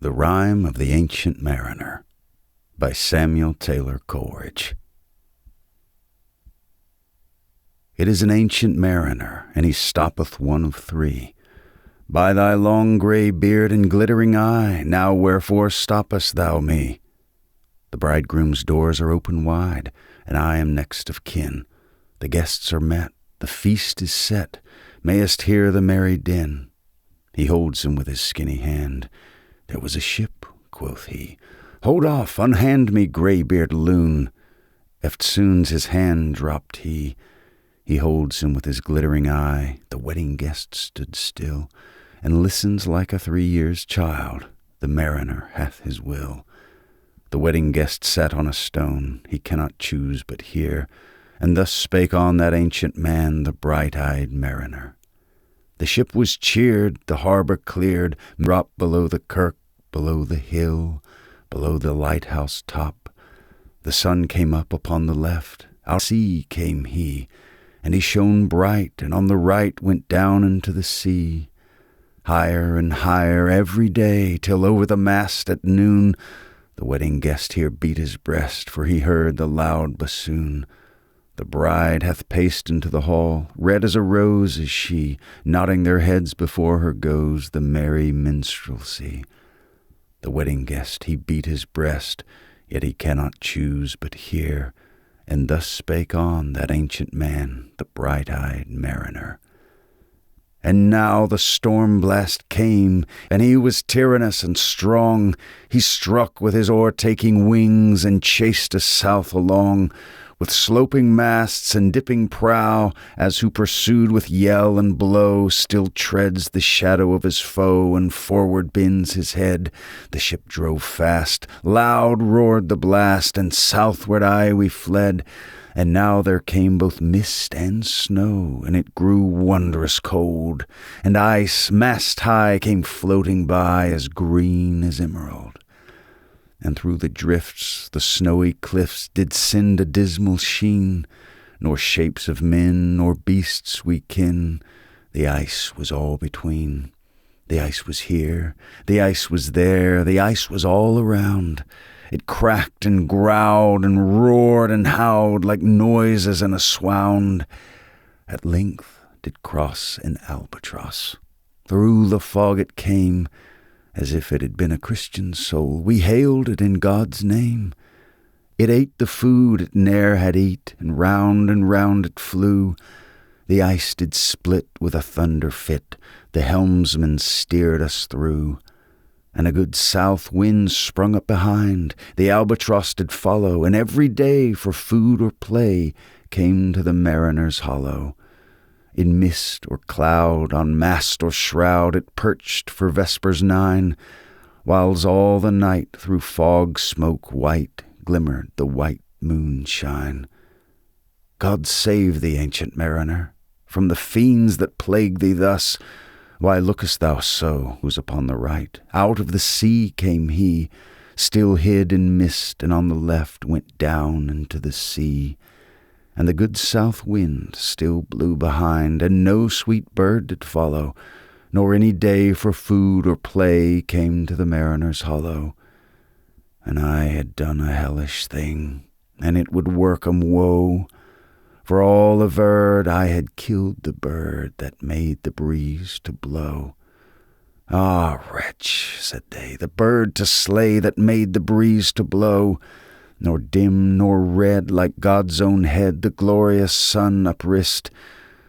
The Rime of the Ancient Mariner by Samuel Taylor Coleridge. It is an ancient mariner, and he stoppeth one of three. By thy long grey beard and glittering eye, now wherefore stoppest thou me? The bridegroom's doors are open wide, and I am next of kin. The guests are met, the feast is set, mayest hear the merry din. He holds him with his skinny hand. There was a ship, quoth he. Hold off, unhand me, grey-beard loon. Eftsoons his hand dropped he. He holds him with his glittering eye. The wedding guest stood still, and listens like a 3 years' child. The mariner hath his will. The wedding guest sat on a stone. He cannot choose but hear. And thus spake on that ancient man, the bright-eyed mariner. The ship was cheered, the harbour cleared, dropped below the kirk, below the hill, below the lighthouse top. The sun came up upon the left, out sea came he, and he shone bright, and on the right went down into the sea. Higher and higher every day, till over the mast at noon, the wedding guest here beat his breast, for he heard the loud bassoon. The bride hath paced into the hall, red as a rose is she, nodding their heads before her goes the merry minstrelsy. The wedding guest, he beat his breast, yet he cannot choose but hear, and thus spake on that ancient man, the bright-eyed mariner. And now the storm blast came, and he was tyrannous and strong. He struck with his o'ertaking wings, and chased us south along, with sloping masts and dipping prow, as who pursued with yell and blow still treads the shadow of his foe, and forward bends his head. The ship drove fast, loud roared the blast, and southward aye we fled. And now there came both mist and snow, and it grew wondrous cold, and ice mast high came floating by, as green as emerald. And through the drifts the snowy cliffs did send a dismal sheen, nor shapes of men nor beasts we ken. The ice was all between. The ice was here, the ice was there, the ice was all around. It cracked and growled and roared and howled like noises in a swound. At length did cross an albatross. Through the fog it came, as if it had been a Christian soul. We hailed it in God's name. It ate the food it ne'er had eat, and round it flew. The ice did split with a thunder fit, the helmsman steered us through. And a good south wind sprung up behind, the albatross did follow, and every day for food or play came to the mariner's hollow. In mist or cloud, on mast or shroud, it perched for vespers 9, whiles all the night through fog smoke white glimmered the white moonshine. God save thee, ancient mariner, from the fiends that plague thee thus. Why lookest thou so? Who's upon the right? Out of the sea came he, still hid in mist, and on the left went down into the sea. And the good south wind still blew behind, and no sweet bird did follow, nor any day for food or play came to the mariner's hollow. And I had done a hellish thing, and it would work 'em woe. For all averred I had killed the bird that made the breeze to blow. Ah, wretch, said they, the bird to slay that made the breeze to blow. Nor dim nor red like God's own head the glorious sun uprist.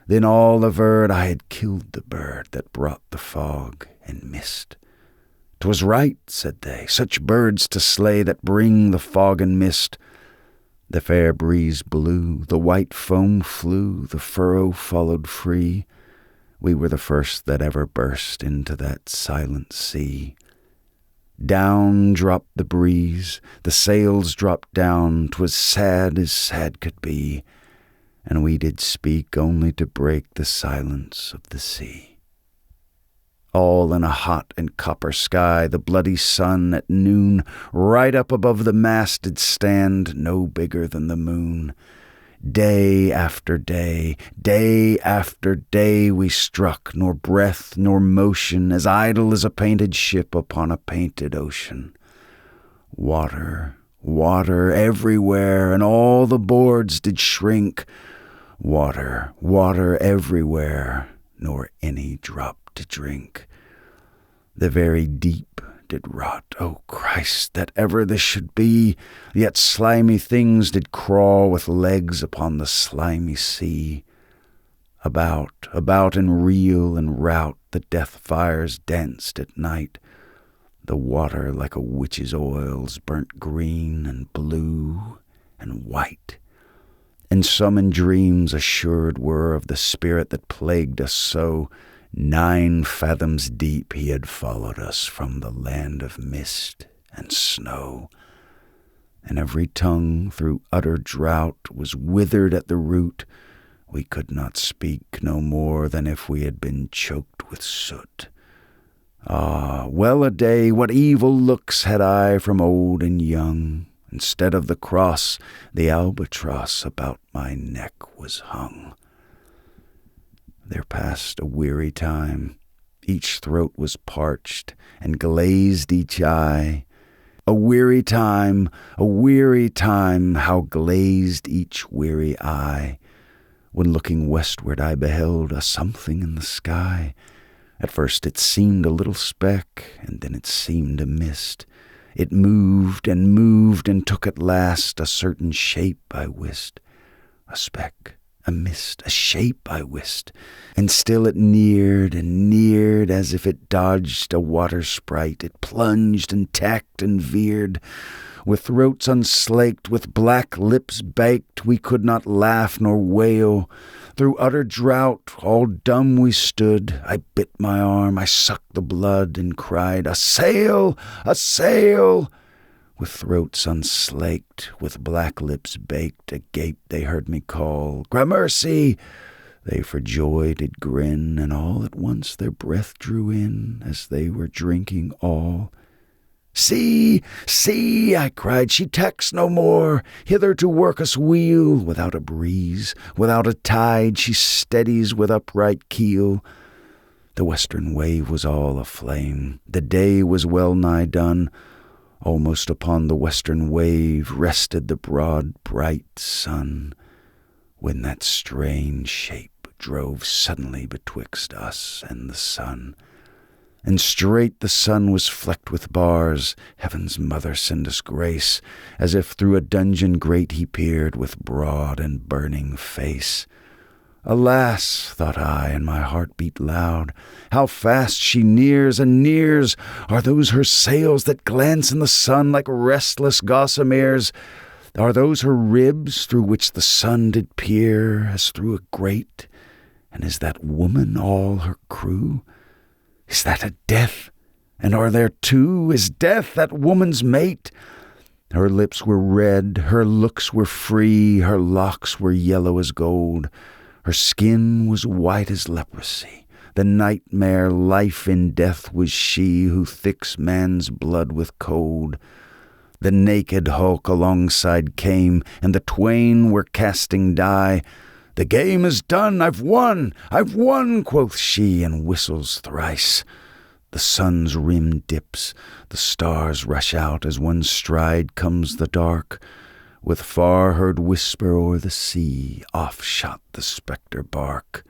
Then all averred I had killed the bird that brought the fog and mist. 'Twas right, said they, such birds to slay that bring the fog and mist. The fair breeze blew, the white foam flew, the furrow followed free. We were the first that ever burst into that silent sea. Down dropped the breeze, the sails dropped down, 'twas sad as sad could be, and we did speak only to break the silence of the sea. All in a hot and copper sky, the bloody sun at noon, right up above the mast did stand, no bigger than the moon. Day after day, day after day we struck, nor breath nor motion, as idle as a painted ship upon a painted ocean. Water, water everywhere, and all the boards did shrink. Water, water everywhere, nor any drop to drink. The very deep did rot, O Christ, that ever this should be, yet slimy things did crawl with legs upon the slimy sea. About in reel and rout the death fires danced at night. The water like a witch's oils burnt green and blue and white. And some in dreams assured were of the spirit that plagued us so. 9 fathoms deep he had followed us from the land of mist and snow. And every tongue through utter drought was withered at the root. We could not speak no more than if we had been choked with soot. Ah, well a day, what evil looks had I from old and young. Instead of the cross, the albatross about my neck was hung. There passed a weary time. Each throat was parched, and glazed each eye. A weary time, how glazed each weary eye. When looking westward I beheld a something in the sky. At first it seemed a little speck, and then it seemed a mist. It moved and took at last a certain shape I wist. A speck, a mist, a shape I wist. And still it neared and neared, as if it dodged a water sprite. It plunged and tacked and veered. With throats unslaked, with black lips baked, we could not laugh nor wail. Through utter drought, all dumb we stood. I bit my arm, I sucked the blood, and cried, "A sail! A sail!" With throats unslaked, with black lips baked, agape they heard me call, "Gramercy!" They for joy did grin, and all at once their breath drew in, as they were drinking all. "See, see," I cried, "she tacks no more, hither to work us weal. Without a breeze, without a tide, she steadies with upright keel." The western wave was all aflame, the day was well nigh done. Almost upon the western wave rested the broad, bright sun, when that strange shape drove suddenly betwixt us and the sun. And straight the sun was flecked with bars. Heaven's mother send us grace. As if through a dungeon grate he peered with broad and burning face. Alas, thought I, and my heart beat loud, how fast she nears and nears! Are those her sails that glance in the sun like restless gossameres? Are those her ribs through which the sun did peer as through a grate? And is that woman all her crew? Is that a death? And are there two? Is death that woman's mate? Her lips were red, her looks were free, her locks were yellow as gold. Her skin was white as leprosy. The nightmare life in death was she who thicks man's blood with cold. The naked hulk alongside came, and the twain were casting die. "The game is done, I've won, quoth she, and whistles thrice. The sun's rim dips, the stars rush out, as one stride comes the dark. With far-heard whisper o'er the sea, off shot the spectre bark.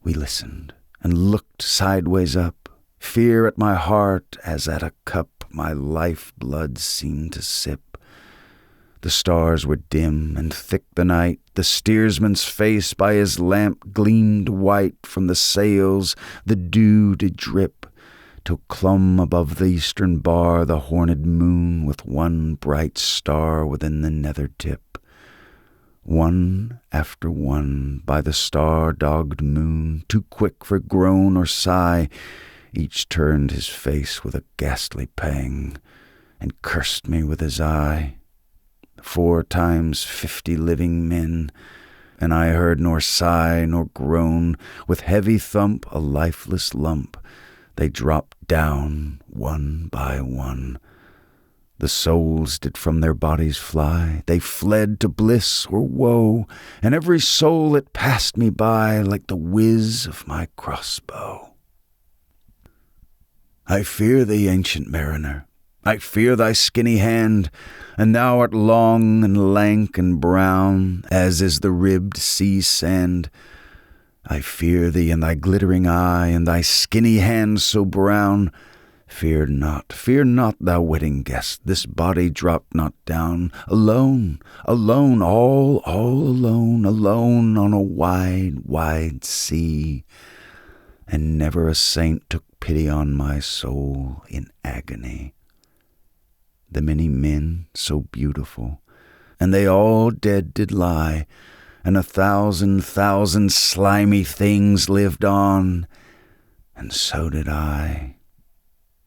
We listened, and looked sideways up, fear at my heart, as at a cup my life-blood seemed to sip. The stars were dim and thick the night, the steersman's face by his lamp gleamed white from the sails, the dew did drip, till clomb above the eastern bar the horned moon with one bright star within the nether tip. One after one, by the star-dogged moon, too quick for groan or sigh, each turned his face with a ghastly pang, and cursed me with his eye. 4 times 50 living men, and I heard nor sigh nor groan. With heavy thump, a lifeless lump, they dropped down one by one. The souls did from their bodies fly, they fled to bliss or woe, and every soul that passed me by like the whiz of my crossbow. I fear thee, ancient mariner, I fear thy skinny hand, and thou art long and lank and brown, as is the ribbed sea sand. I fear thee and thy glittering eye, and thy skinny hand so brown. Fear not, thou wedding guest, this body drop not down. Alone, alone, all alone, alone on a wide, wide sea. And never a saint took pity on my soul in agony. The many men so beautiful, and they all dead did lie, and 1,000 slimy things lived on, and so did I.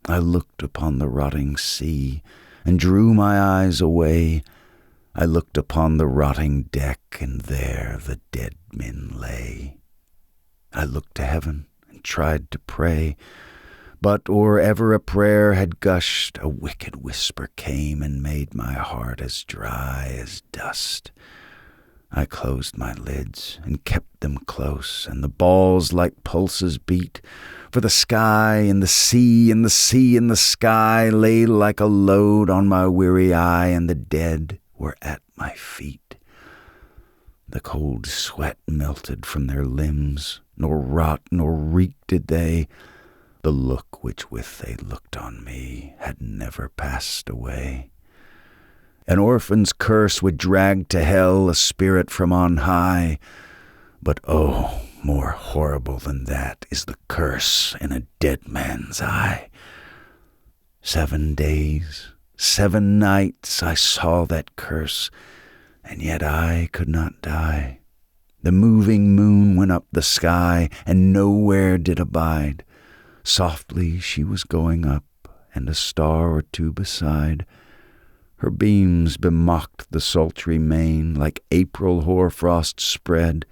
I looked upon the rotting sea, and drew my eyes away. I looked upon the rotting deck, and there the dead men lay. I looked to heaven, and tried to pray, but or ever a prayer had gushed, a wicked whisper came, and made my heart as dry as dust. I closed my lids, and kept them close, and the balls like pulses beat, for the sky and the sea and the sea and the sky lay like a load on my weary eye, and the dead were at my feet. The cold sweat melted from their limbs, nor rot nor reek did they. The look which with they looked on me had never passed away. An orphan's curse would drag to hell a spirit from on high, but oh, more horrible than that is the curse in a dead man's eye. 7 days, 7 nights I saw that curse, and yet I could not die. The moving moon went up the sky, and nowhere did abide. Softly she was going up, and a star or two beside. Her beams bemocked the sultry main, like April hoarfrost spread.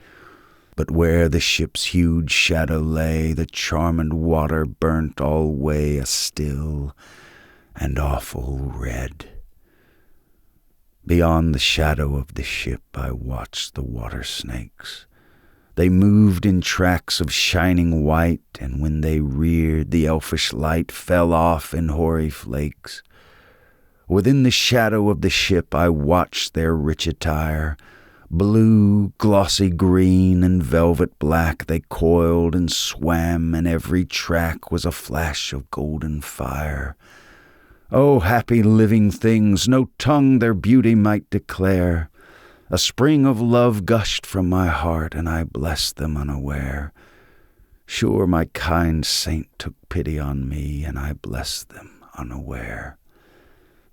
But where the ship's huge shadow lay, the charmed water burnt alway a still and awful red. Beyond the shadow of the ship I watched the water snakes. They moved in tracks of shining white, and when they reared, the elfish light fell off in hoary flakes. Within the shadow of the ship I watched their rich attire. Blue, glossy green, and velvet black they coiled and swam, and every track was a flash of golden fire. Oh, happy living things, no tongue their beauty might declare. A spring of love gushed from my heart, and I blessed them unaware. Sure my kind saint took pity on me, and I blessed them unaware.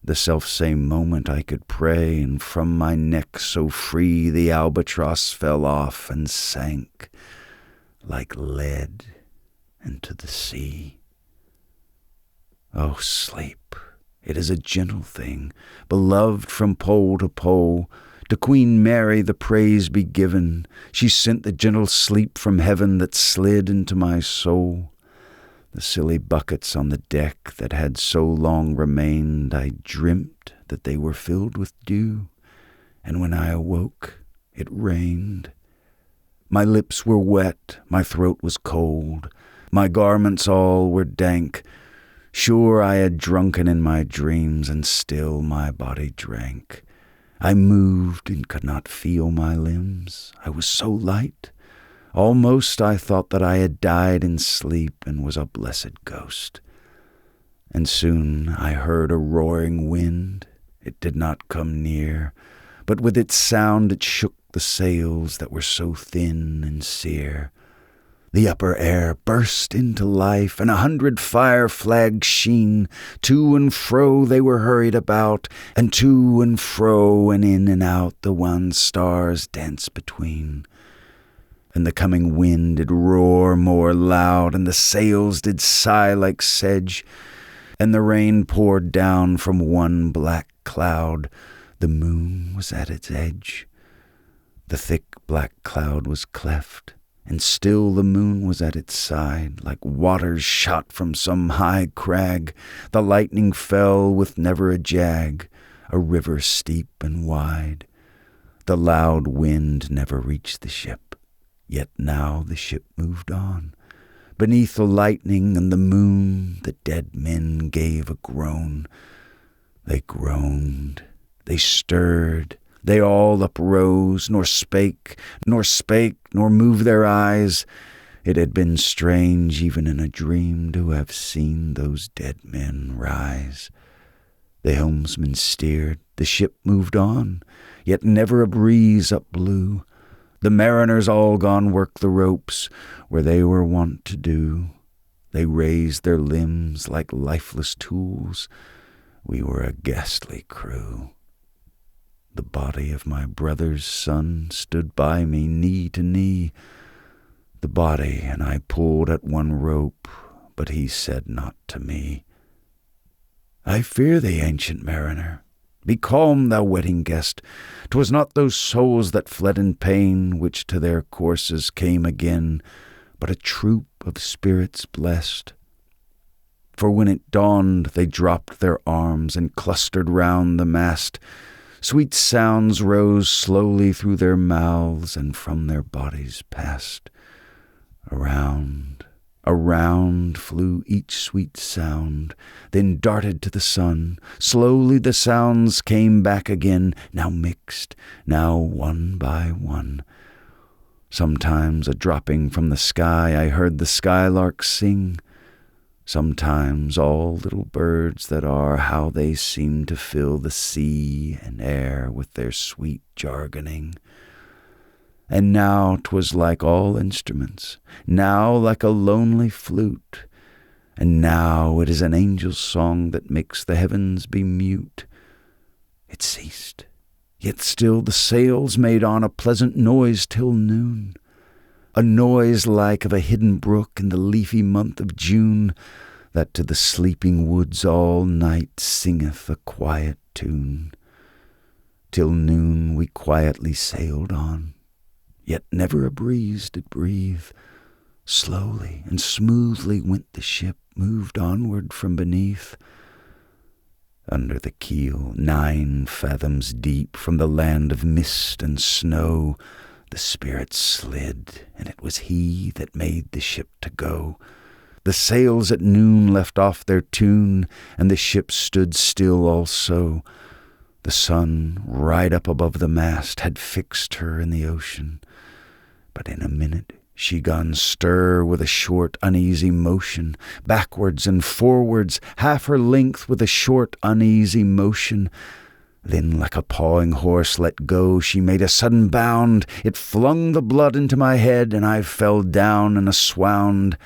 The selfsame moment I could pray, and from my neck so free the albatross fell off and sank like lead into the sea. Oh, sleep, it is a gentle thing, beloved from pole to pole. To Queen Mary the praise be given. She sent the gentle sleep from heaven that slid into my soul. The silly buckets on the deck that had so long remained, I dreamt that they were filled with dew, and when I awoke, it rained. My lips were wet, my throat was cold, my garments all were dank. Sure I had drunken in my dreams, and still my body drank. I moved and could not feel my limbs, I was so light. Almost I thought that I had died in sleep and was a blessed ghost. And soon I heard a roaring wind. It did not come near, but with its sound it shook the sails that were so thin and sere. The upper air burst into life, and 100 fire flags sheen. To and fro they were hurried about, and to and fro and in and out the wan stars danced between. And the coming wind did roar more loud, and the sails did sigh like sedge, and the rain poured down from one black cloud. The moon was at its edge. The thick black cloud was cleft, and still the moon was at its side, like waters shot from some high crag. The lightning fell with never a jag, a river steep and wide. The loud wind never reached the ship, yet now the ship moved on. Beneath the lightning and the moon, the dead men gave a groan. They groaned, they stirred, they all uprose, nor spake, nor moved their eyes. It had been strange, even in a dream, to have seen those dead men rise. The helmsman steered, the ship moved on, yet never a breeze up blew. The mariners all gone work the ropes, where they were wont to do. They raised their limbs like lifeless tools. We were a ghastly crew. The body of my brother's son stood by me, knee to knee. The body and I pulled at one rope, but he said not to me. I fear thee, ancient mariner. Be calm, thou wedding guest. 'Twas not those souls that fled in pain, which to their courses came again, but a troop of spirits blessed. For when it dawned, they dropped their arms and clustered round the mast. Sweet sounds rose slowly through their mouths and from their bodies passed. Around, around flew each sweet sound, then darted to the sun. Slowly the sounds came back again, now mixed, now one by one. Sometimes a dropping from the sky I heard the skylarks sing. Sometimes all little birds that are, how they seem to fill the sea and air with their sweet jargoning. And now 'twas like all instruments, now like a lonely flute, and now it is an angel's song that makes the heavens be mute. It ceased, yet still the sails made on a pleasant noise till noon. A noise like of a hidden brook in the leafy month of June, that to the sleeping woods all night singeth a quiet tune. Till noon we quietly sailed on, yet never a breeze did breathe. Slowly and smoothly went the ship, moved onward from beneath. Under the keel, 9 fathoms deep, from the land of mist and snow, the spirit slid, and it was he that made the ship to go. The sails at noon left off their tune, and the ship stood still also. The sun, right up above the mast, had fixed her in the ocean. But in a minute she gone stir with a short, uneasy motion, backwards and forwards, half her length with a short, uneasy motion. Then, like a pawing horse let go, she made a sudden bound. It flung the blood into my head, and I fell down in a swound.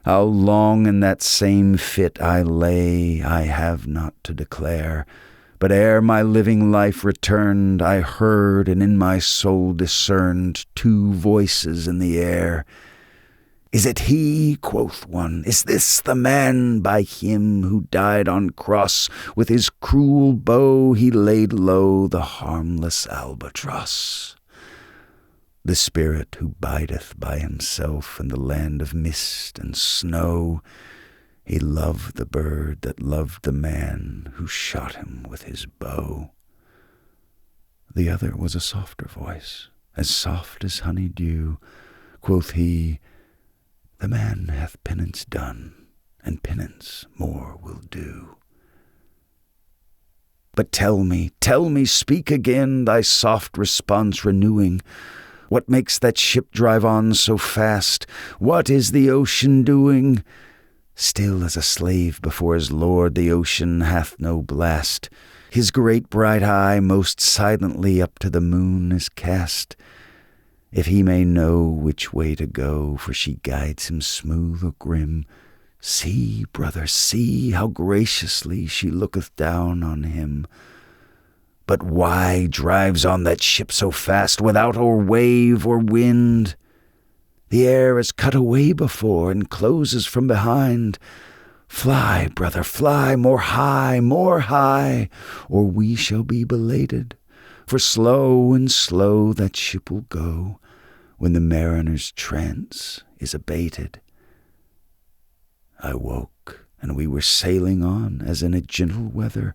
How long in that same fit I lay, I have not to declare. But ere my living life returned, I heard and in my soul discerned 2 voices in the air. Is it he, quoth one, is this the man? By him who died on cross, with his cruel bow he laid low the harmless albatross. The spirit who bideth by himself in the land of mist and snow, he loved the bird that loved the man who shot him with his bow. The other was a softer voice, as soft as honey dew. Quoth he, the man hath penance done, and penance more will do. But tell me, speak again, thy soft response renewing. What makes that ship drive on so fast? What is the ocean doing? Still as a slave before his lord, the ocean hath no blast. His great bright eye most silently up to the moon is cast. If he may know which way to go, for she guides him smooth or grim, see, brother, see how graciously she looketh down on him. But why drives on that ship so fast, without or wave or wind? The air is cut away before, and closes from behind. Fly, brother, fly, more high, or we shall be belated. For slow and slow that ship will go, when the mariner's trance is abated. I woke, and we were sailing on as in a gentle weather.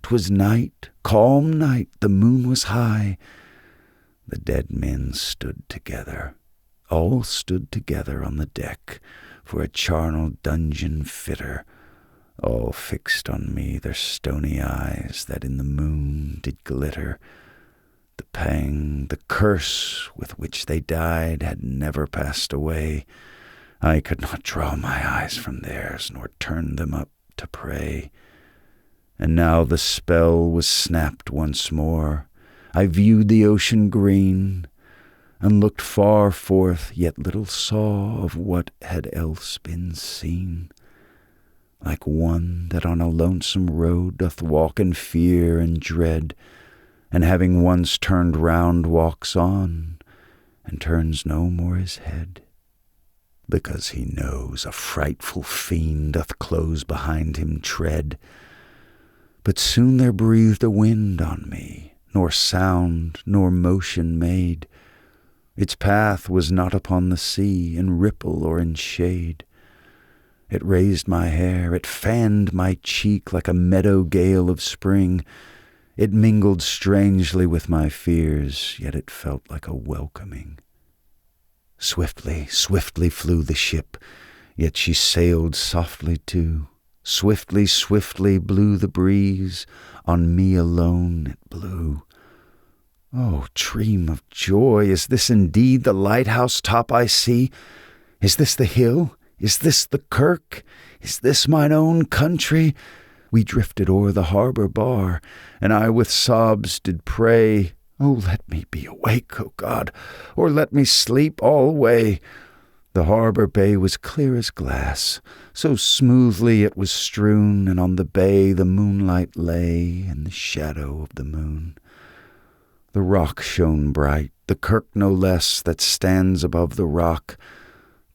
'Twas night, calm night, the moon was high. The dead men stood together, all stood together on the deck, for a charnel dungeon fitter, all fixed on me their stony eyes that in the moon did glitter. The pang, the curse with which they died had never passed away. I could not draw my eyes from theirs, nor turn them up to pray. And now the spell was snapped once more. I viewed the ocean green, and looked far forth, yet little saw of what had else been seen. Like one that on a lonesome road doth walk in fear and dread, and having once turned round walks on, and turns no more his head, because he knows a frightful fiend doth close behind him tread. But soon there breathed a wind on me, nor sound nor motion made. Its path was not upon the sea, in ripple or in shade. It raised my hair, it fanned my cheek like a meadow gale of spring. It mingled strangely with my fears, yet it felt like a welcoming. Swiftly, swiftly flew the ship, yet she sailed softly too. Swiftly, swiftly blew the breeze, on me alone it blew. Oh, dream of joy, is this indeed the lighthouse top I see? Is this the hill? Is this the kirk? Is this mine own country? We drifted o'er the harbour bar, and I with sobs did pray, Oh, let me be awake, O God, or let me sleep alway. The harbour bay was clear as glass, so smoothly it was strewn, and on the bay the moonlight lay in the shadow of the moon. The rock shone bright, the kirk no less, that stands above the rock.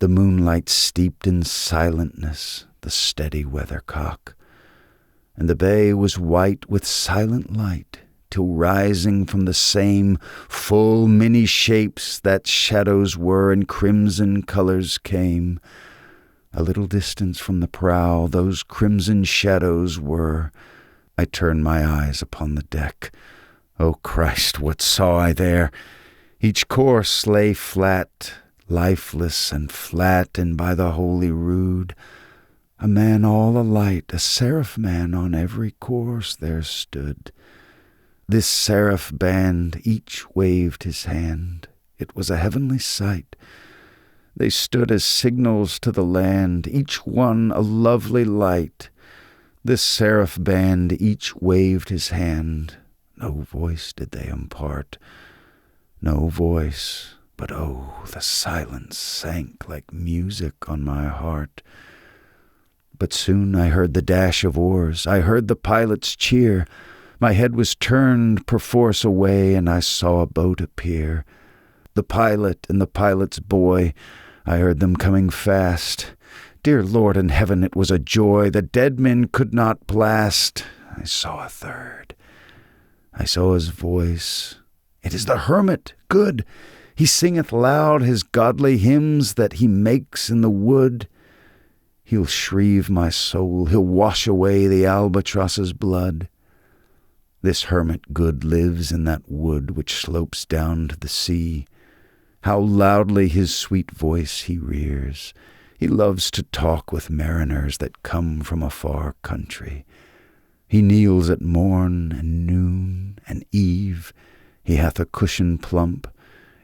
The moonlight steeped in silentness the steady weathercock. And the bay was white with silent light, till rising from the same full many shapes that shadows were and crimson colours came. A little distance from the prow those crimson shadows were. I turned my eyes upon the deck. O Christ, what saw I there? Each corse lay flat, lifeless and flat, and by the holy rood a man all alight, a seraph man on every corse there stood. This seraph band each waved his hand. It was a heavenly sight. They stood as signals to the land, each one a lovely light. This seraph band each waved his hand. No voice did they impart, no voice, but oh, the silence sank like music on my heart. But soon I heard the dash of oars, I heard the pilot's cheer. My head was turned perforce away, and I saw a boat appear. The pilot and the pilot's boy, I heard them coming fast. Dear Lord in heaven, it was a joy the dead men could not blast. I saw a third. I saw his voice. It is the hermit, good. He singeth loud his godly hymns that he makes in the wood. He'll shrieve my soul, he'll wash away the albatross's blood. This hermit good lives in that wood which slopes down to the sea. How loudly his sweet voice he rears. He loves to talk with mariners that come from a far country. He kneels at morn and noon and eve. He hath a cushion plump.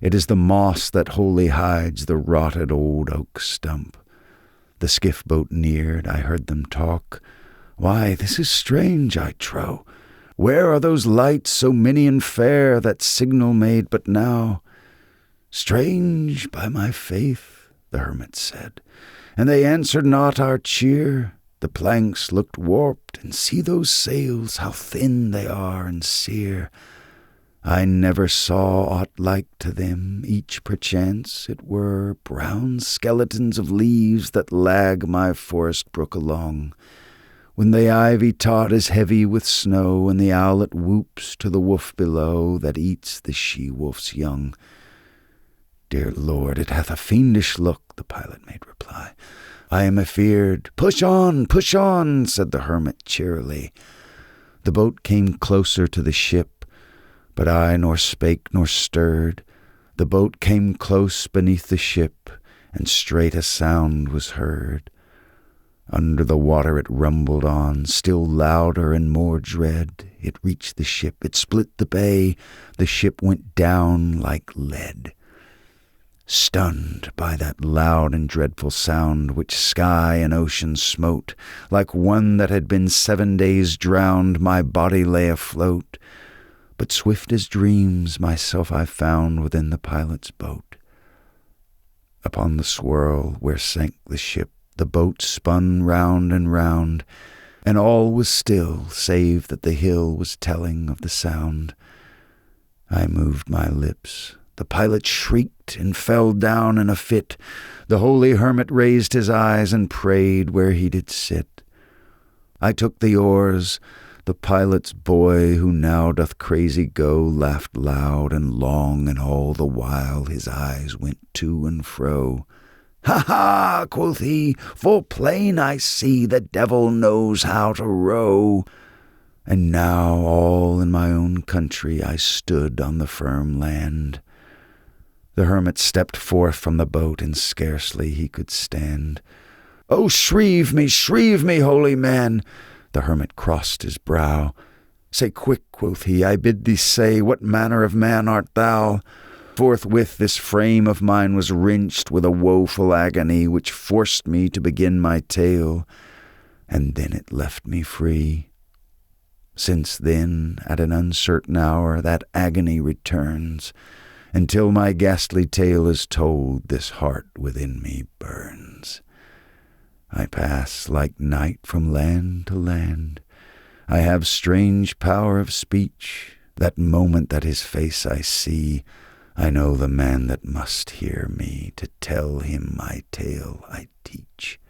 It is the moss that wholly hides the rotted old oak stump. The skiff boat neared, I heard them talk. Why, this is strange, I trow. Where are those lights so many and fair that signal made but now? Strange, by my faith, the hermit said, and they answered not our cheer. The planks looked warped, and see those sails, how thin they are and sere. I never saw aught like to them, each perchance it were brown skeletons of leaves that lag my forest brook along. When the ivy tot is heavy with snow, and the owlet whoops to the wolf below that eats the she-wolf's young. Dear Lord, it hath a fiendish look, the pilot made reply. I am afeard. Push on, said the hermit cheerily. The boat came closer to the ship, but I nor spake nor stirred. The boat came close beneath the ship, and straight a sound was heard. Under the water it rumbled on, still louder and more dread. It reached the ship, it split the bay, the ship went down like lead. Stunned by that loud and dreadful sound which sky and ocean smote, like one that had been 7 days drowned, my body lay afloat. But swift as dreams myself I found within the pilot's boat. Upon the swirl where sank the ship, the boat spun round and round, and all was still, save that the hill was telling of the sound. I moved my lips. The pilot shrieked and fell down in a fit. The holy hermit raised his eyes and prayed where he did sit. I took the oars. The pilot's boy, who now doth crazy go, laughed loud and long, and all the while his eyes went to and fro. Ha ha, quoth he, full plain I see the devil knows how to row. And now all in my own country I stood on the firm land. The hermit stepped forth from the boat, and scarcely he could stand. "Oh, shrieve me, holy man!" The hermit crossed his brow. "Say quick," quoth he, "I bid thee say, what manner of man art thou?" Forthwith this frame of mine was wrenched with a woeful agony, which forced me to begin my tale, and then it left me free. Since then, at an uncertain hour, that agony returns. Until my ghastly tale is told, this heart within me burns. I pass like night from land to land. I have strange power of speech. That moment that his face I see, I know the man that must hear me. To tell him my tale I teach.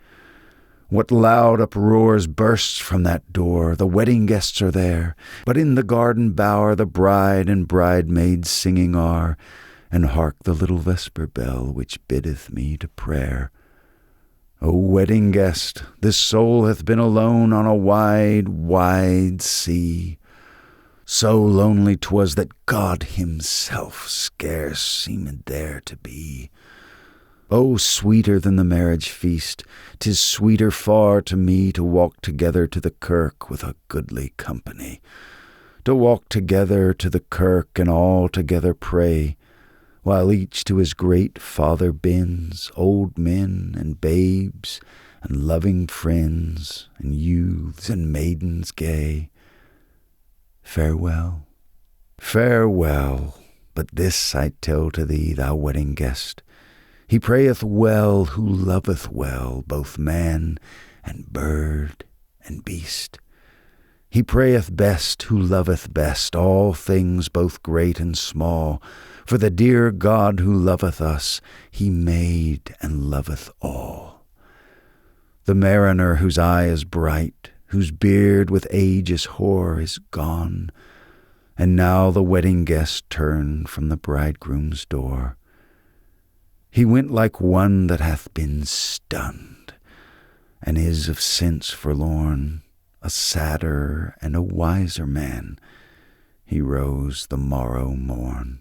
What loud uproars bursts from that door! The wedding guests are there, but in the garden bower the bride and bridemaids singing are, and hark the little vesper bell which biddeth me to prayer. O wedding guest, this soul hath been alone on a wide, wide sea. So lonely 'twas that God himself scarce seemed there to be. Oh, sweeter than the marriage feast, 'tis sweeter far to me to walk together to the kirk with a goodly company. To walk together to the kirk and all together pray, while each to his great Father bends, old men and babes and loving friends and youths and maidens gay. Farewell, farewell, but this I tell to thee, thou wedding guest, he prayeth well who loveth well both man and bird and beast. He prayeth best who loveth best all things both great and small, for the dear God who loveth us, he made and loveth all. The mariner whose eye is bright, whose beard with age is hoar, is gone, and now the wedding guest turned from the bridegroom's door. He went like one that hath been stunned, and is of sense forlorn, a sadder and a wiser man. He rose the morrow morn.